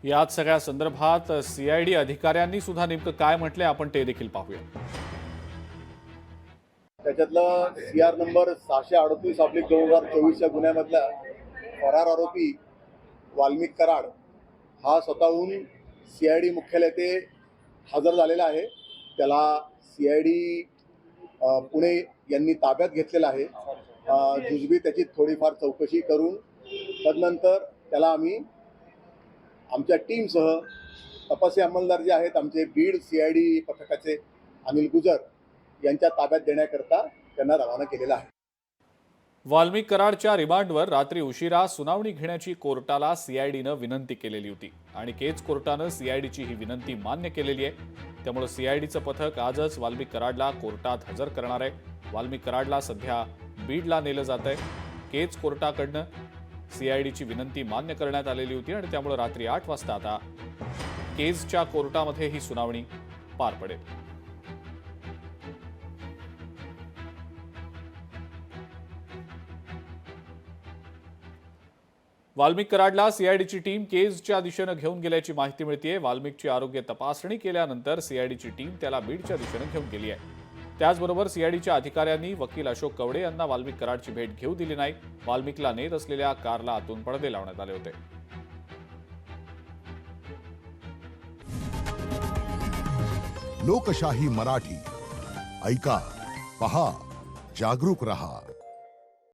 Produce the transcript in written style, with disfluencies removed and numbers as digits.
याच सगळ्या संदर्भात सीआयडी अधिकाऱ्यांनी सुद्धा नेमकं काय म्हटलंय आपण ते देखील पाहूया। त्याच्यातलं CR नंबर 638/2024 गुन्ह्यामधला फरार आरोपी वाल्मिक कराड हा स्वतःहून CID मुख्यालय येथे हजर झालेला आहे। त्याला CID पुणे यांनी ताब्यात घेतलेला आहे। जुजबी त्याची थोडीफार चौकशी करून तदनंतर त्याला आम्ही आमच्या टीमसह तपासी अंमलदार जे आहेत आमचे बीड CID पथकाचे अनिल गुजर यांच्या ताब्यात देण्याकरता त्यांना रवाना केलेला आहे। वाल्मिक कराडच्या रिमांडवर रात्री उशिरा सुनावणी घेण्याची कोर्टाला सीआयडीनं विनंती केलेली होती आणि केज कोर्टानं सीआयडीची ही विनंती मान्य केलेली आहे। त्यामुळे सीआयडीचं पथक आजच वाल्मिक कराडला कोर्टात हजर करणार आहे। वाल्मिक कराडला सध्या बीडला नेलं जात आहे। केज कोर्टाकडनं सीआयडीची विनंती मान्य करण्यात आलेली होती आणि त्यामुळे रात्री 8 वाजता आता केजच्या कोर्टामध्ये ही सुनावणी पार पडेल। वाल्मिक कराडला सीआयडीची टीम केजच्या दिशेनं घेऊन गेल्याची माहिती मिळतेय। वाल्मिकची आरोग्य तपासणी केल्यानंतर सीआयडीची टीम त्याला बीडच्या दिशेनं घेऊन गेली आहे। त्याचबरोबर सीआयडीच्या अधिकाऱ्यांनी वकील अशोक कवडे यांना वाल्मिक कराडची भेट घेऊ दिली नाही। वाल्मिकला नेत असलेल्या कारला आतून पडदे लावण्यात आले होते। लोकशाही मराठी ऐका, पहा, जागरूक रहा।